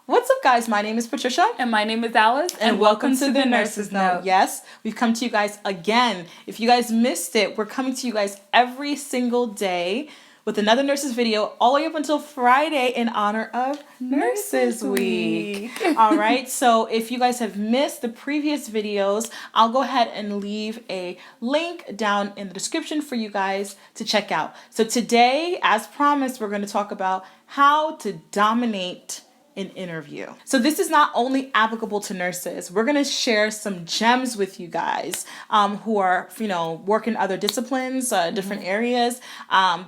What's up, guys? My name is Patricia. And my name is Alice. And welcome to the Nurses Note. Yes, we've come to you guys again. If you guys missed it, we're coming to you guys every single day with another nurses video all the way up until Friday in honor of Nurses Week. All right, so if you guys have missed the previous videos, I'll go ahead and leave a link down in the description for you guys to check out. So today, as promised, we're going to talk about how to dominate an interview. So this is not only applicable to nurses. We're going to share some gems with you guys who are, work in other disciplines, different areas.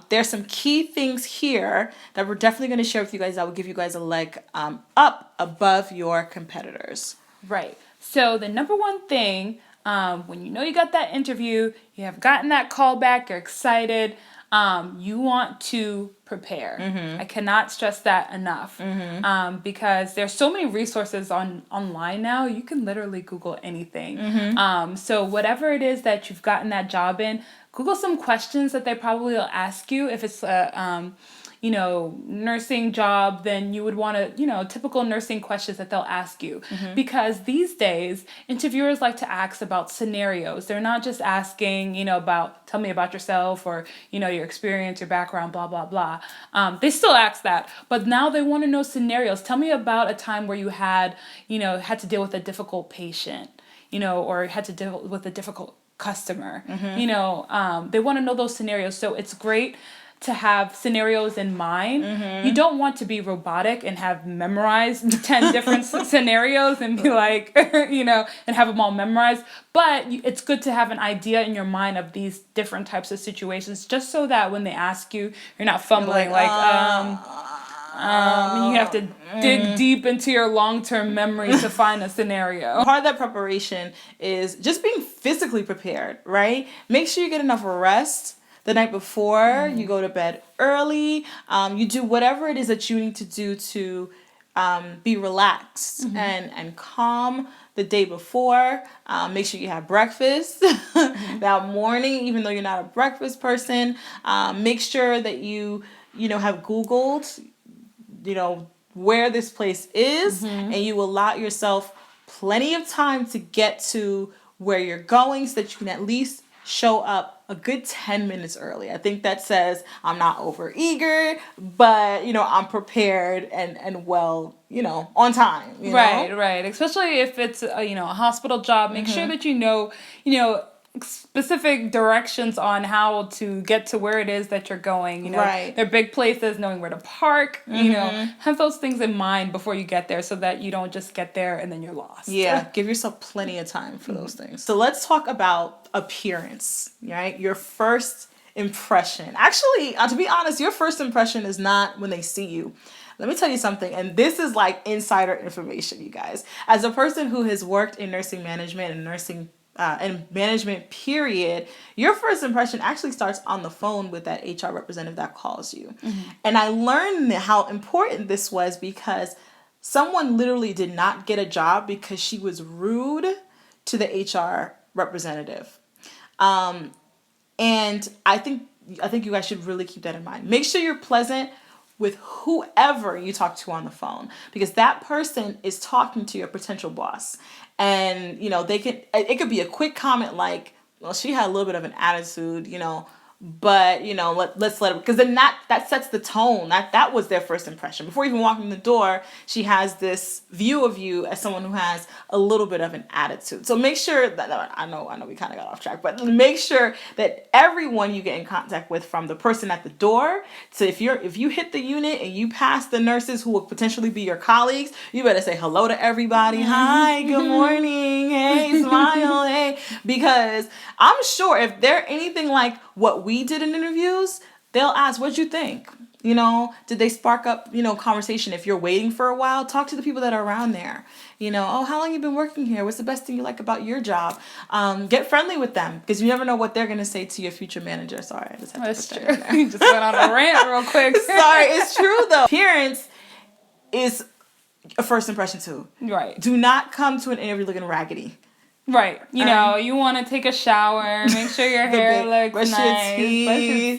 There's some key things here that we're definitely going to share with you guys that will give you guys a leg up above your competitors. Right. So the number one thing, when you know you got that interview, you have gotten that call back, you're excited, you want to prepare. I cannot stress that enough because there's so many resources online now. You can literally Google anything. So whatever it is that you've gotten that job in, Google some questions that they probably will ask you. If it's a nursing job, then you would want to, typical nursing questions that they'll ask you. Because these days, interviewers like to ask about scenarios. They're not just asking, tell me about yourself or, your experience, your background, blah, blah, blah. They still ask that, but now they want to know scenarios. Tell me about a time where you had to deal with a difficult patient, or had to deal with a difficult customer. They want to know those scenarios. So it's great to have scenarios in mind. You don't want to be robotic and have memorized 10 different scenarios and be like, and have them all memorized. But it's good to have an idea in your mind of these different types of situations, just so that when they ask you, you're not fumbling and you have to dig deep into your long-term memory to find a scenario. Part of that preparation is just being physically prepared, right? Make sure you get enough rest the night before, you go to bed early, you do whatever it is that you need to do to be relaxed and calm the day before. Make sure you have breakfast that morning, even though you're not a breakfast person. Make sure that you have Googled, where this place is, and you allot yourself plenty of time to get to where you're going so that you can at least show up a good 10 minutes early. I think that says I'm not over eager, but I'm prepared and well, on time. Right. Especially if it's a hospital job, make sure that you know specific directions on how to get to where it is that you're going. They're big places, knowing where to park. Have those things in mind before you get there, so that you don't just get there and then you're lost. Yeah, give yourself plenty of time for those things. So let's talk about appearance, right? Your first impression. Actually, to be honest, your first impression is not when they see you. Let me tell you something, and this is like insider information, you guys. As a person who has worked in nursing management and nursing and management period, your first impression actually starts on the phone with that HR representative that calls you. And I learned how important this was because someone literally did not get a job because she was rude to the HR representative. And I think you guys should really keep that in mind. Make sure you're pleasant with whoever you talk to on the phone, because that person is talking to your potential boss. And, it could be a quick comment like, well, she had a little bit of an attitude, but, let's let it, because then that sets the tone. That was their first impression. Before even walking in the door, she has this view of you as someone who has a little bit of an attitude. So make sure that, I know we kind of got off track, but make sure that everyone you get in contact with, from the person at the door, so if you hit the unit and you pass the nurses who will potentially be your colleagues, you better say hello to everybody. Hi, good morning. Hey, smile. Hey, because I'm sure if they're anything like what we did in interviews, they'll ask, what'd you think? Did they spark up, conversation? If you're waiting for a while, talk to the people that are around there. Oh, how long you been working here? What's the best thing you like about your job? Get friendly with them, because you never know what they're going to say to your future manager. Sorry, I just had to put that in there. You just went on a rant real quick. Sorry, it's true though. Appearance is a first impression too. Right. Do not come to an interview looking raggedy. Right. You want to take a shower, make sure your hair looks nice, brush your teeth,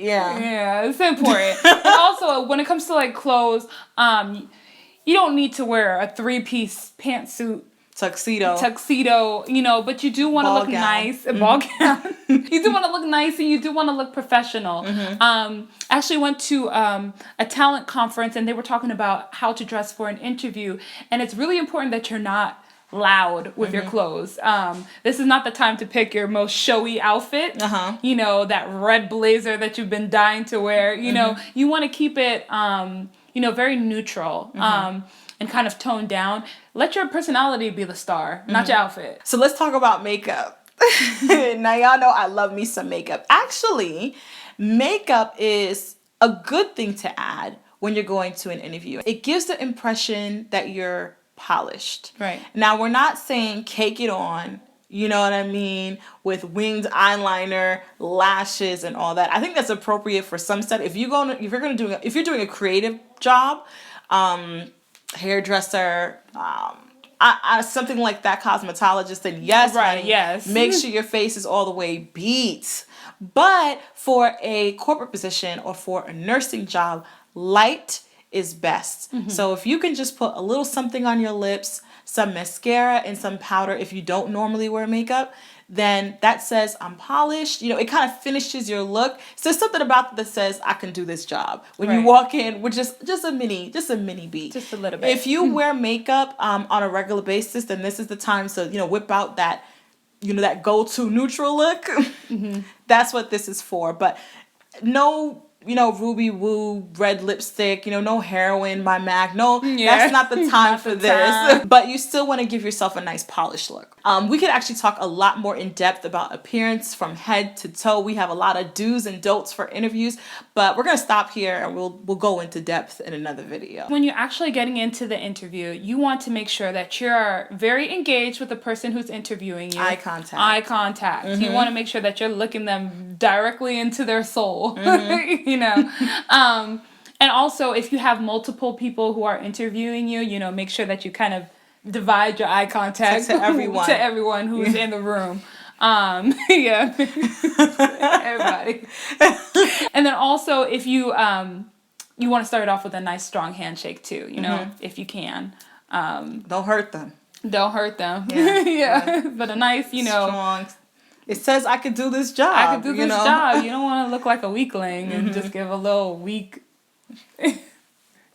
Yeah, it's important. And also, when it comes to like clothes, you don't need to wear a 3-piece pantsuit tuxedo, but you do want to look nice. A ball gown. You do want to look nice, and you do want to look professional. I actually went to a talent conference, and they were talking about how to dress for an interview, and it's really important that you're not loud with your clothes. This is not the time to pick your most showy outfit. That red blazer that you've been dying to wear. You want to keep it very neutral. And kind of toned down. Let your personality be the star, not your outfit. So let's talk about makeup. Now y'all know I love me some makeup. Actually, makeup is a good thing to add when you're going to an interview. It gives the impression that you're polished. Right. Now, we're not saying cake it on, you know what I mean, with winged eyeliner, lashes, and all that. I think that's appropriate for some stuff. If you're doing a creative job, hairdresser, something like that, cosmetologist, then yes, right, honey, yes. Make sure your face is all the way beat. But for a corporate position or for a nursing job, light is best. So if you can just put a little something on your lips, some mascara and some powder if you don't normally wear makeup, then that says I'm polished. It kind of finishes your look. So there's something about that says I can do this job. When you walk in with just a mini beat. Just a little bit. If you wear makeup on a regular basis, then this is the time to, whip out that, that go-to neutral look. That's what this is for. But no, Ruby Woo, red lipstick, no heroin by MAC. No, that's not the time for this. But you still want to give yourself a nice polished look. We could actually talk a lot more in depth about appearance from head to toe. We have a lot of do's and don'ts for interviews, but we're going to stop here and we'll go into depth in another video. When you're actually getting into the interview, you want to make sure that you're very engaged with the person who's interviewing you. Eye contact. You want to make sure that you're looking them directly into their soul. And also, if you have multiple people who are interviewing you, make sure that you kind of divide your eye contact to everyone who's in the room. Everybody. And then also, if you you want to start it off with a nice strong handshake too, if you can. Don't hurt them. Yeah. But a nice, strong. It says I could do this job. I could do this job. You don't want to look like a weakling and just give a little weak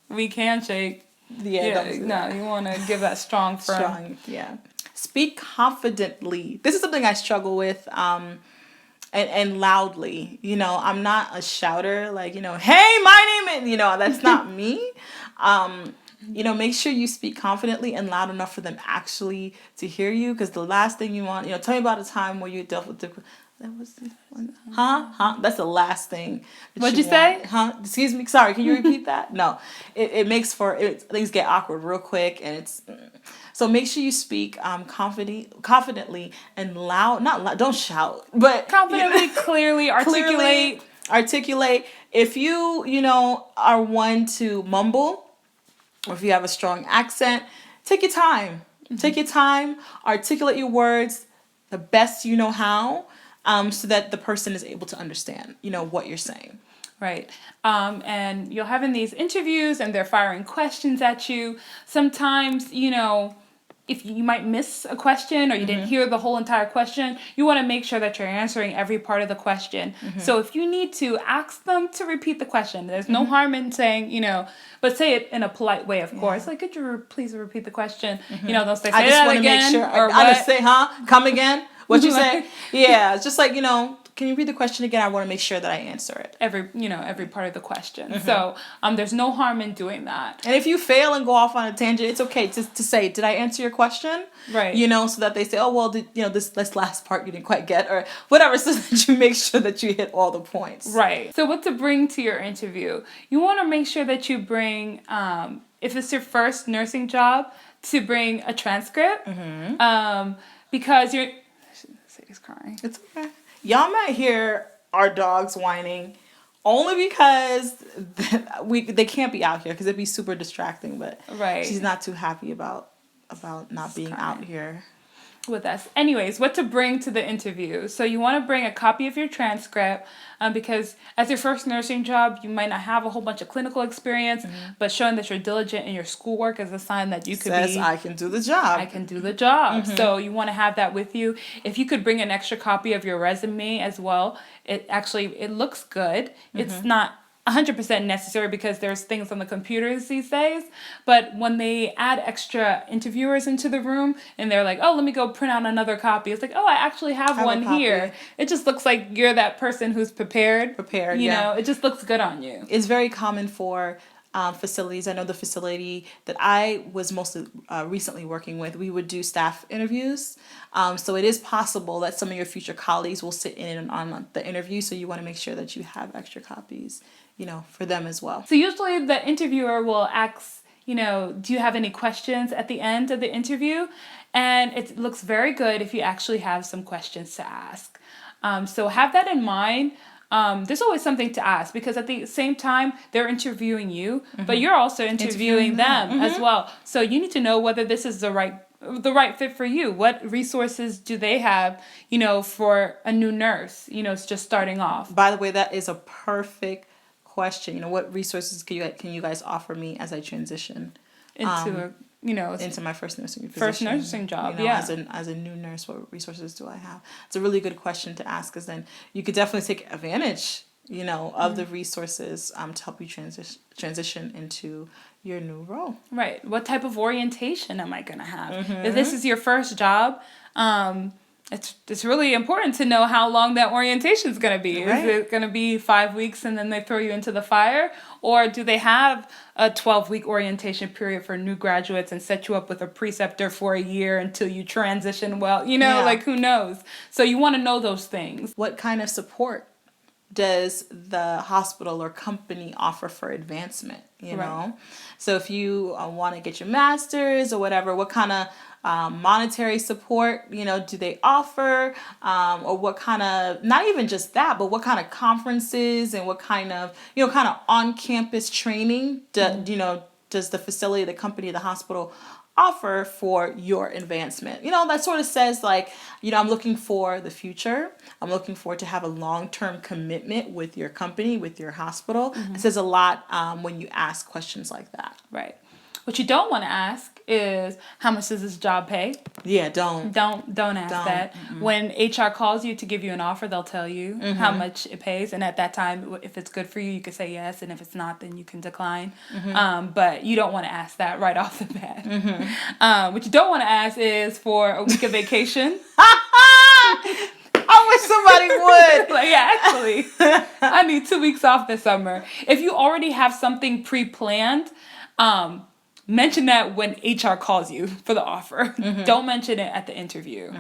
handshake. No, you want to give that strong, firm. Strong, yeah. Speak confidently. This is something I struggle with, and loudly. I'm not a shouter. Like, hey, my name is. That's not me. Make sure you speak confidently and loud enough for them actually to hear you. Because the last thing you want, tell me about a time where you dealt with that was the one. That's the last thing. What'd you say? Excuse me. Sorry. Can you repeat that? No. It makes things get awkward real quick, and so make sure you speak confidently and loud. Not loud. Don't shout, but confidently, clearly articulate. If you are one to mumble, or if you have a strong accent, take your time. Take your time. Articulate your words the best you know how, so that the person is able to understand, what you're saying. Right. And you'll have in these interviews and they're firing questions at you. Sometimes, if you might miss a question or you didn't hear the whole entire question, you want to make sure that you're answering every part of the question. So if you need to, ask them to repeat the question. There's no harm in saying, but say it in a polite way, of course. Like, could you please repeat the question? They'll say that again. Make sure. I just say, come again? What you say? Yeah, it's just like, can you read the question again? I want to make sure that I answer it. Every part of the question. So there's no harm in doing that. And if you fail and go off on a tangent, it's okay to say, did I answer your question? Right. So that they say, oh, well, this last part you didn't quite get, or whatever, so that you make sure that you hit all the points. Right. So what to bring to your interview? You want to make sure that you bring, if it's your first nursing job, to bring a transcript. Because Sadie's crying. It's okay. Y'all might hear our dogs whining only because they can't be out here because it'd be super distracting. But right. She's not too happy about not being out here. with us. Anyways, what to bring to the interview. So you want to bring a copy of your transcript because as your first nursing job, you might not have a whole bunch of clinical experience, but showing that you're diligent in your schoolwork is a sign that you could Says, I can do the job. I can do the job. So you want to have that with you. If you could bring an extra copy of your resume as well, it looks good. It's not 100% necessary because there's things on the computers these days, but when they add extra interviewers into the room and they're like, oh, let me go print out another copy, it's like, oh, I actually have one here. It just looks like you're that person who's prepared, you know, it just looks good on you. It's very common for facilities. I know the facility that I was mostly recently working with, we would do staff interviews. So it is possible that some of your future colleagues will sit in on the interview, so you want to make sure that you have extra copies, you know, for them as well. So usually the interviewer will ask, you know, do you have any questions at the end of the interview? And it looks very good if you actually have some questions to ask. So have that in mind. There's always something to ask because at the same time they're interviewing you, but you're also interviewing them as well. So you need to know whether this is the right fit for you. What resources do they have, you know, for a new nurse, you know, it's just starting off. By the way, that is a perfect question. You know, what resources can you guys offer me as I transition into into my first nursing position, first nursing job? You know, as a new nurse, what resources do I have? It's a really good question to ask, because then you could definitely take advantage, you know, of the resources to help you transition into your new role. Right. What type of orientation am I going to have? If this is your first job, it's really important to know how long that orientation is going to be. Right. Is it going to be 5 weeks and then they throw you into the fire? Or do they have a 12-week orientation period for new graduates and set you up with a preceptor for a year until you transition well? You know, like who knows? So you want to know those things. What kind of support does the hospital or company offer for advancement, you know? So if you want to get your master's or whatever, what kind of monetary support, you know, do they offer? Or what kind of, not even just that, but what kind of conferences and what kind of, you know, kind of on-campus training you know, does the facility, the company, the hospital offer for your advancement? You know, that sort of says like, you know, I'm looking for the future. I'm looking forward to have a long-term commitment with your company, with your hospital. It says a lot when you ask questions like that. Right. What you don't want to ask is, how much does this job pay? Yeah, don't ask that. When HR calls you to give you an offer, they'll tell you how much it pays, and at that time, if it's good for you, you can say yes, and if it's not, then you can decline. But you don't want to ask that right off the bat. What you don't want to ask is for a week of vacation. I wish somebody would. Like, yeah, actually, I need 2 weeks off this summer. If you already have something pre-planned, mention that when HR calls you for the offer. Don't mention it at the interview.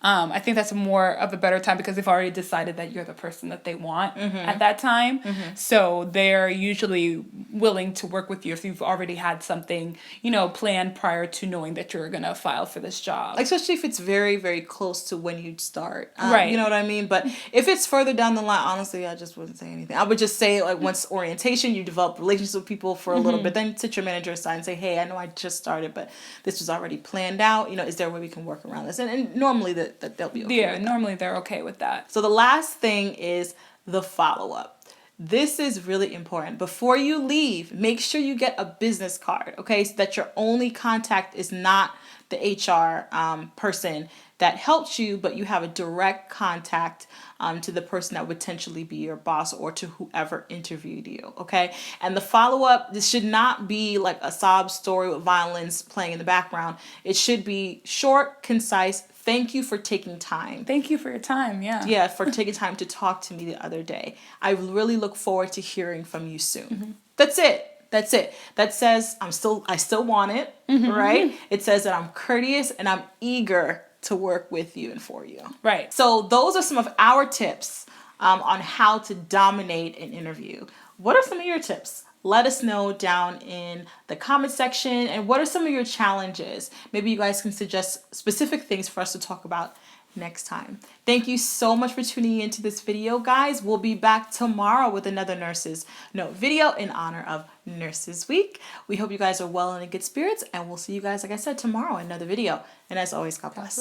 I think that's more of a better time because they've already decided that you're the person that they want at that time. So they're usually willing to work with you if you've already had something, you know, planned prior to knowing that you're going to file for this job. Especially if it's very, very close to when you'd start. Right. You know what I mean? But if it's further down the line, honestly, I just wouldn't say anything. I would just say, like, once orientation, you develop relationships with people for a little bit, then sit your manager aside and say, hey, I know I just started, but this was already planned out. You know, is there a way we can work around this? And normally that they'll be okay. Yeah, normally they're okay with that. So the last thing is the follow-up. This is really important. Before you leave, make sure you get a business card, okay? So that your only contact is not the HR person that helps you, but you have a direct contact to the person that would potentially be your boss or to whoever interviewed you, okay? And the follow-up, this should not be like a sob story with violins playing in the background. It should be short, concise. Thank you for taking time. Thank you for your time, yeah. Yeah, for taking time to talk to me the other day. I really look forward to hearing from you soon. That's it. That's it. That says I still want it, right? It says that I'm courteous and I'm eager to work with you and for you. Right. So those are some of our tips on how to dominate an interview. What are some of your tips? Let us know down in the comment section. And what are some of your challenges? Maybe you guys can suggest specific things for us to talk about next time. Thank you so much for tuning into this video, guys. We'll be back tomorrow with another Nurses Note video in honor of Nurses Week. We hope you guys are well and in good spirits, and we'll see you guys, like I said, tomorrow in another video. And as always, God bless.